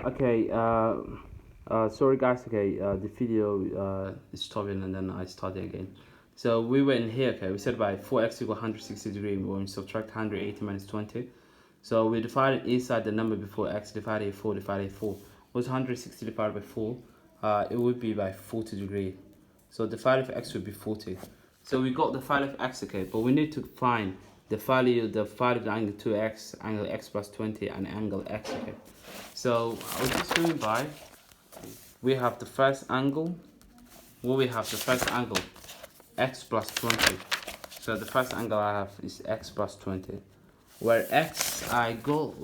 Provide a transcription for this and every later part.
Okay, sorry guys, okay, the video is stopping and then I started again. So we were in here, okay, we said by 4x equal 160 degree, we're going to subtract 180 minus 20. So we divided inside the number before x divided 4 divided 4. What's 160 divided by 4? It would be by 40 degree. So the value of x would be 40. So we got the value of x, okay, but we need to find the value of the angle 2x, angle x plus 20, and angle x, okay. So I was just doing by, we have the first angle, x plus 20. So the first angle I have is x plus 20. Where x I got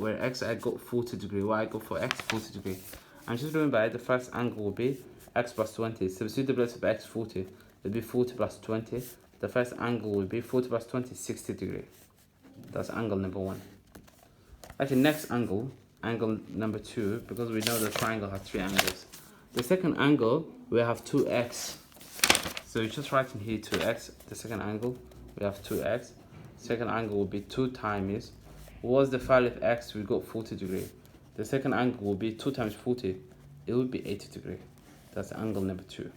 40 degree, where I go for x 40 degree. I'm just doing by the first angle will be x plus 20. Substitute the place of x 40. It will be 40 plus 20. The first angle will be 40 plus 20, 60 degree. That's angle number 1. Okay, next angle number 2, because we know the triangle has 3 angles. The second angle, we have 2x. So you just write in here 2x. The second angle, we have 2x. Second angle will be 2 times, what's the value of x? We got 40 degree. The second angle will be 2 times 40. It will be 80 degree. That's angle number 2.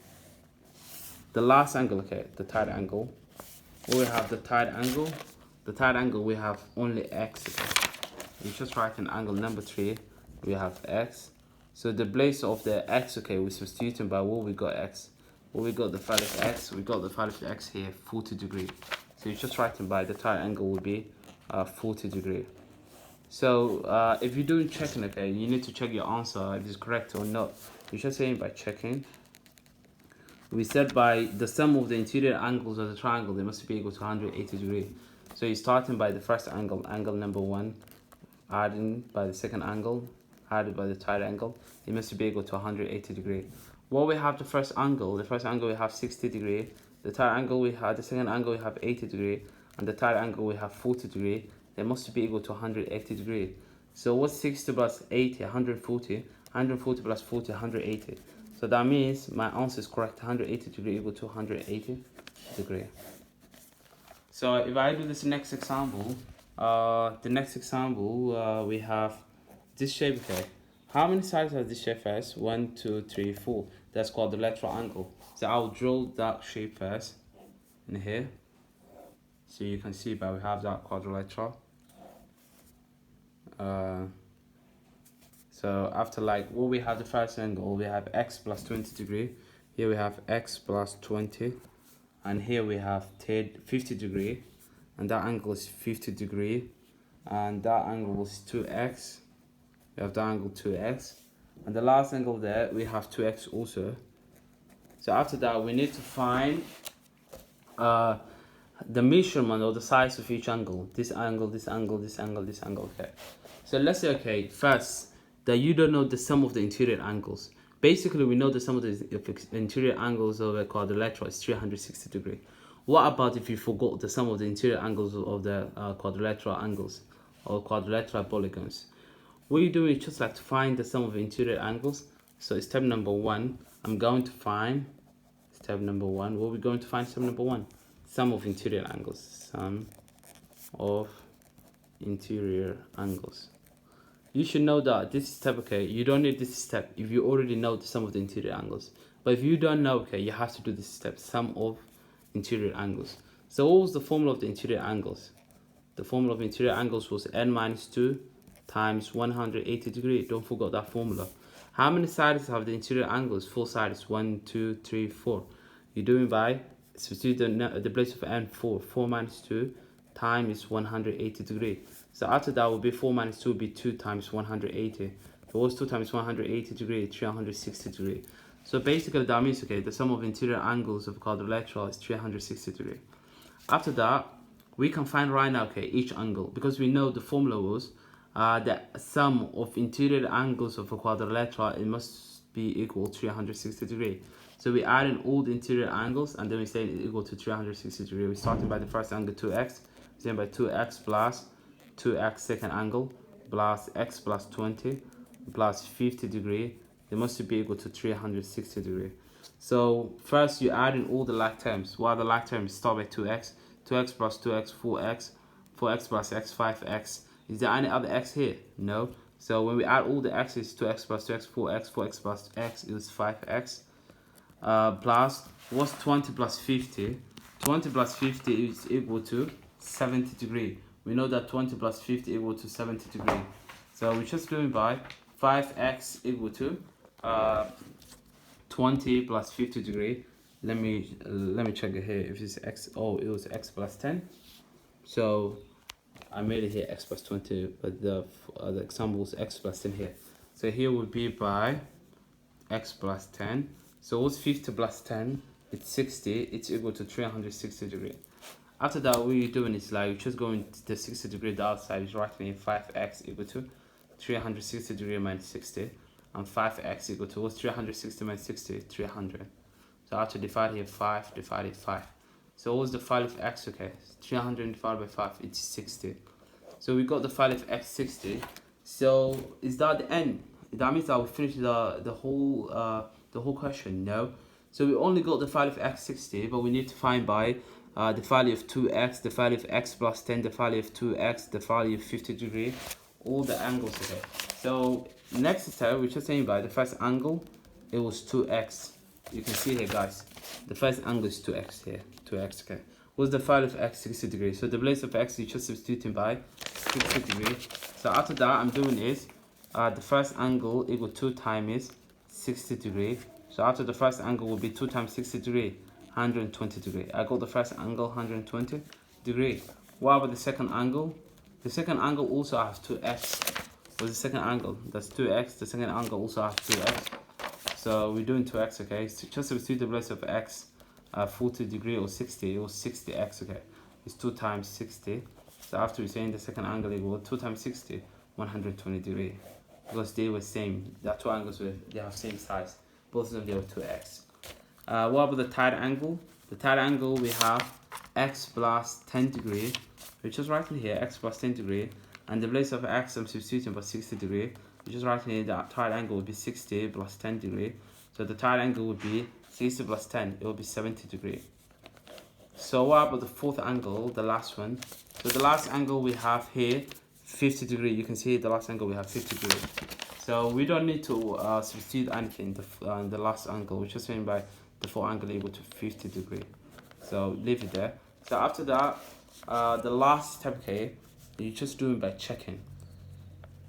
The last angle, okay, the third angle. We have the third angle. The third angle, we have only x. Okay. You just write in angle number 3. We have x. So the place of the x, okay, we substitute by what we got x. What we got the value of x. We got the value of x here, 40 degree. So you just write in by the third angle will be 40 degree. So if you're doing checking, okay, you need to check your answer if it's correct or not. You're just saying by checking. We said by the sum of the interior angles of the triangle, they must be equal to 180 degree. So you're starting by the first angle, angle number 1, adding by the second angle, added by the third angle, it must be equal to 180 degree. Well, we have the first angle we have 60 degree. The third angle we have, the second angle we have 80 degree, and the third angle we have 40 degree. They must be equal to 180 degree. So what's 60 plus 80? 140. 140 plus 40, 180. So that means my answer is correct. 180 degree equal to 180 degree. So if I do this next example, we have this shape, okay. How many sides has this shape first? 1, 2, 3, 4. That's called the lateral angle. So I'll draw that shape first in here. So you can see that we have that quadrilateral. So after like what we have the first angle, we have x plus 20 degree. Here we have x plus 20. And here we have 50 degree. And that angle is 50 degree. And that angle is 2x. We have the angle 2x. And the last angle there, we have 2x also. So after that, we need to find the measurement or the size of each angle. This angle, this angle, this angle, this angle, okay. So let's say, okay, first, that you don't know the sum of the interior angles. Basically, we know the sum of the interior angles of a quadrilateral is 360 degree. What about if you forgot the sum of the interior angles of the quadrilateral angles or quadrilateral polygons? What you do is just like to find the sum of interior angles. So step number 1, I'm going to find step number 1. What are we going to find? Step number 1, sum of interior angles. Sum of interior angles. You should know that this step, okay, you don't need this step if you already know the sum of the interior angles. But if you don't know, okay, you have to do this step, sum of interior angles. So what was the formula of the interior angles? The formula of interior angles was n minus 2 times 180 degree. Don't forget that formula. How many sides have the interior angles? 4 sides. 1, 2, 3, 4. You're doing by substitute the place of n 4. 4 minus 2 times 180 degree. So after that will be 4 minus 2 will be 2 times 180. So what's 2 times 180 degree? 360 degree. So basically that means, okay, the sum of interior angles of quadrilateral is 360 degree. After that, we can find right now, okay, each angle, because we know the formula was the sum of interior angles of a quadrilateral, it must be equal to 360 degree. So we add in all the interior angles and then we say it's equal to 360 degree. We're starting by the first angle 2x, then by 2x plus 2x second angle plus x plus 20 plus 50 degree. They must be equal to 360 degree. So first you add in all the like terms. What are the like terms? Start by 2x, 2x plus 2x, 4x, 4x plus x, 5x. Is there any other x here? No. So when we add all the x's, 2x plus 2x, 4x, 4x plus x is 5x. Plus, what's 20 plus 50? 20 plus 50 is equal to 70 degree. We know that 20 plus 50 equal to 70 degree. So we're just doing by 5x equal to 20 plus 50 degree. Let me check it here. If it's x, oh, it was x plus 10. So I made it here x plus 20, but the example was x plus 10 here. So here would be by x plus 10. So what's 50 plus 10? It's 60. It's equal to 360 degree. After that, what you're doing is like you're just going to the 60 degree, the outside is writing in 5x equal to 360 degree minus 60, and 5x equal to what's 360 minus 60? 300. So I have to divide here 5 divided 5. So what's the value of x? Okay, 300 divided by 5, it's 60. So we got the value of x 60. So is that the end? That means that we finished the whole question. No. So we only got the value of x 60, but we need to find by the value of 2x, the value of x plus 10, the value of 2x, the value of 50 degree, all the angles. Okay. So next step, we're just saying by the first angle, it was 2x. You can see here, guys, the first angle is 2x here, 2x. Okay. What's the value of x? 60 degrees. So the place of x is just substituting by 60 degrees. So after that, I'm doing is the first angle equal 2 times 60 degree. So after the first angle will be 2 times 60 degree, 120 degree. I got the first angle 120 degree. What about the second angle? The second angle also has 2x. What's the second angle? That's 2x. The second angle also has 2x. So we're doing 2x, okay? So just substitute the place of x, 40 degree or 60, it was 60x, okay? It's 2 times 60. So after we're saying the second angle equal 2 times 60, 120 degree. Because they were same, the two angles they have same size. Both of them, they were 2x. What about the third angle? The third angle we have x plus 10 degree, which is right in here, x plus 10 degree. And the place of x I'm substituting for 60 degree. Which is right here, that third angle would be 60 plus 10 degree. So the third angle would be 60 plus 10, it will be 70 degree. So what about the fourth angle, the last one? So the last angle we have here, 50 degree. You can see the last angle we have 50 degree. So we don't need to substitute anything, the last angle, which is meant by the fourth angle equal to 50 degree. So leave it there. So after that, the last step here, you're just doing by checking.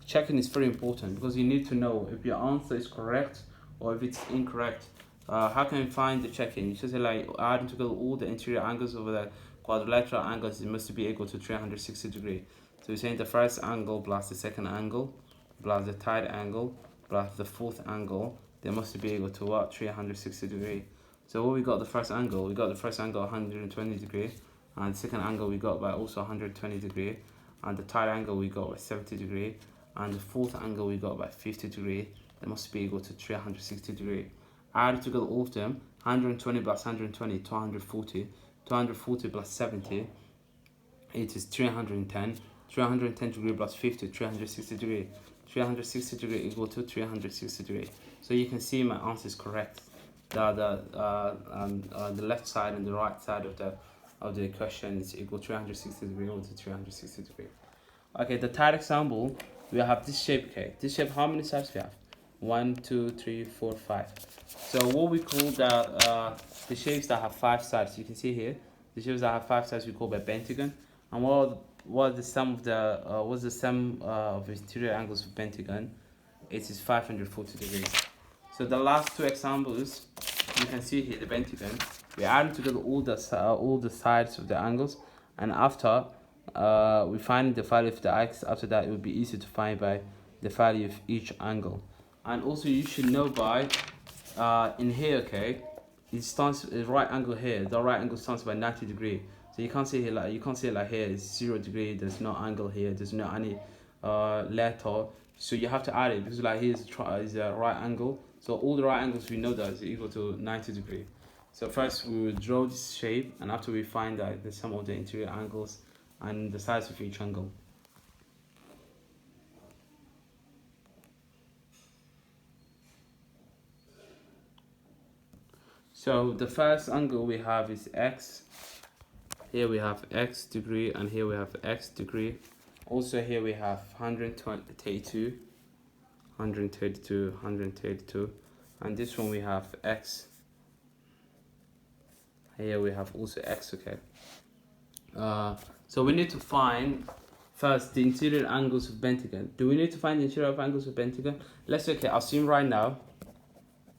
Checking is very important because you need to know if your answer is correct or if it's incorrect. How can you find the checking? You just say like adding together all the interior angles over the quadrilateral angles, it must be equal to 360 degree. So we're saying the first angle plus the second angle plus the third angle plus the fourth angle, they must be equal to what? 360 degree. So what we got the first angle? We got the first angle 120 degree, and the second angle we got by also 120 degree, and the third angle we got by 70 degree, and the fourth angle we got by 50 degree. They must be equal to 360 degree. Add together all of them, 120 plus 120, 240, 240 plus 70, it is 310, 310 degree plus 50, 360 degree, 360 degree equal to 360 degree. So you can see my answer is correct. The left side and the right side of the equation is equal 360 degree equal to 360 degree. Okay, the third example, we have this shape. Okay, this shape, how many sides we have? 1, 2, 3, 4, 5. So what we call the shapes that have 5 sides, you can see here, the shapes that have 5 sides we call by pentagon. And what the sum of the what's the sum of exterior angles of pentagon? It is 540 degrees. So the last two examples, you can see here the pentagon. We add together all the sides of the angles, and after we find the value of the x. After that, it will be easy to find by the value of each angle. And also you should know by in here, okay, it stands right angle here. The right angle stands by 90 degree. So you can't say here like here it's 0 degree. There's no angle here. There's no any letter. So you have to add it because like here is a right angle. So all the right angles we know that is equal to 90 degree. So first we will draw this shape, and after we find that the sum of the interior angles and the size of each angle. So the first angle we have is x. Here we have x degree, and here we have x degree. Also here we have 122 132, 132, and this one we have x. Here we have also x. Okay. So we need to find first the interior angles of pentagon. Do we need to find the interior angles of pentagon? Let's assume right now.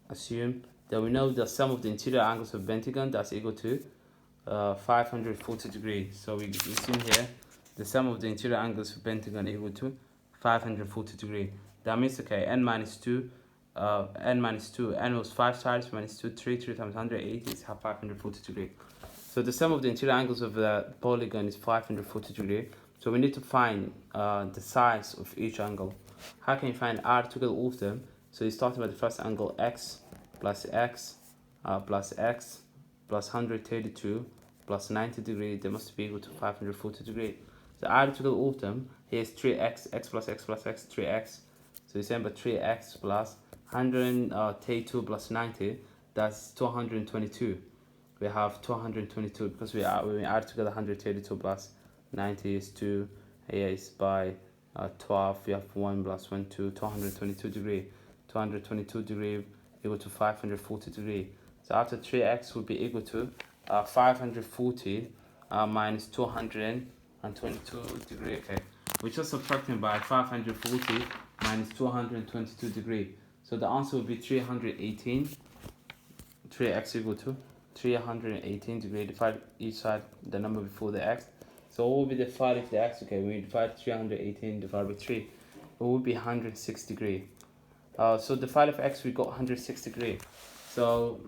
Assume that we know the sum of the interior angles of pentagon that's equal to 540 degrees. So we assume here the sum of the interior angles of pentagon equal to 540 degrees. That means n minus 2, n was 5 sides minus 2, 3 times 180 is 540 degrees. So the sum of the interior angles of the polygon is 540 degrees. So we need to find the size of each angle. How can you find r together all of them? So you're starting with the first angle x plus x plus x plus 132 plus 90 degrees. They must be equal to 540 degrees. So add together all of them. Here's 3x, x plus x plus x, 3x. So you're saying about 3x plus 132 plus 90, that's 222. We have 222 because when we add together 132 plus 90 is 2. Here is by 12. We have 1 plus 1, 2, 222 degrees. 222 degrees equal to 540 degrees. So after 3x will be equal to 540 minus 222 degrees. Okay, we're just subtracting by 540 minus 222 degrees. So the answer will be 318. 3x equal to 318 degrees. Divide each side the number before the x. So what will be the value of the x? Okay, we divide 318 divided by 3. It will be 106 degrees. So the value of x we got 106 degrees. So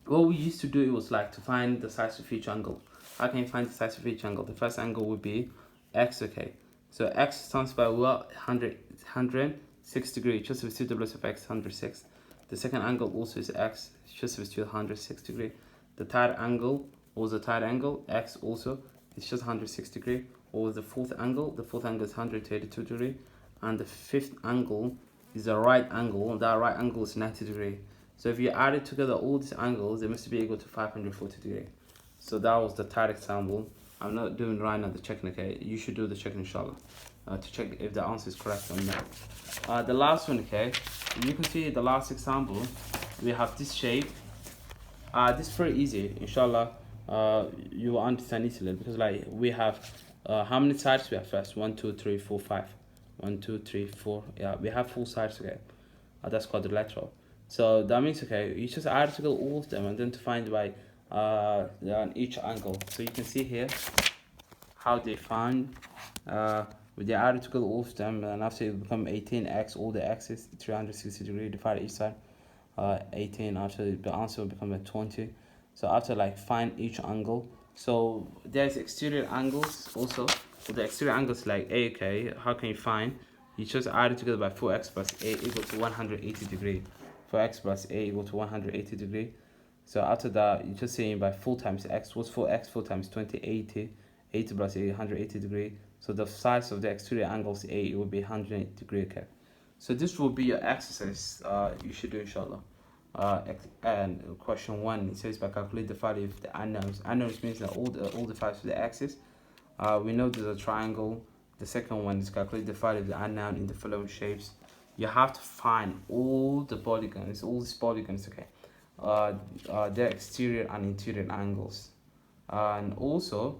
what we used to do, it was like to find the size of each angle. How can you find the size of each angle? The first angle would be x. Okay, so x stands by what? 106 degrees. Just substitute the place of x, 106. The second angle also is x. Just substitute 106 degrees. The third angle was a third angle, x also. It's just 106 degrees. Or the fourth angle is 132 degrees. And the fifth angle is a right angle. That right angle is 90 degrees. So if you added together all these angles, they must be equal to 540 degrees. So that was the third example. I'm not doing right now the checking, okay? You should do the checking, inshallah, to check if the answer is correct or not. The last one, okay? You can see the last example. We have this shape. This is very easy, inshallah. You will understand easily because like we have how many sides we have first? 1, 2, 3, 4, 5. 1, 2, 3, 4. Yeah, we have 4 sides, okay? That's quadrilateral. So that means, okay, you just add together all of them and then to find by on each angle. So you can see here how they find with the added together all of them, and after it become 18x, all the x's 360 degrees divided each side 18. After the answer will become 20. So after like find each angle, so there's exterior angles also. So the exterior angles like a, okay, how can you find? You just add it together by 4x plus a equal to 180 degrees. 4x plus a equal to 180 degrees. So after that, you're just saying by 4 times x. What's 4x? 4 times 20, 80. 80 plus a, 180 degrees. So the size of the exterior angles a, it will be 180 degrees. Okay. So this will be your exercise you should do, inshallah. And question 1, it says by calculate the value of the unknowns. Unknowns means that all the values of the axis. We know there's a triangle. The second one is calculate the value of the unknown in the following shapes. You have to find all the polygons, all these polygons, okay, their exterior and interior angles. And also,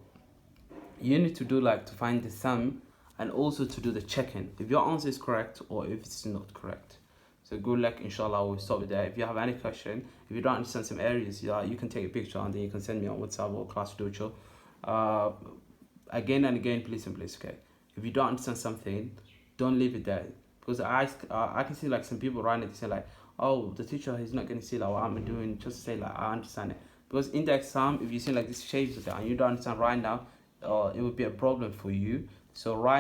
you need to do like to find the sum and also to do the checking if your answer is correct or if it's not correct. So good luck, inshallah. We'll stop with that. If you have any question, if you don't understand some areas, yeah, you can take a picture and then you can send me on WhatsApp or Class Dojo. Again and again, please and please, okay. If you don't understand something, don't leave it there. Because I can see like some people writing it, say like, oh, the teacher is not going to see like what I'm doing. Just say like, I understand it. Because in the exam, if you see like this shapes and you don't understand right now, it would be a problem for you. So right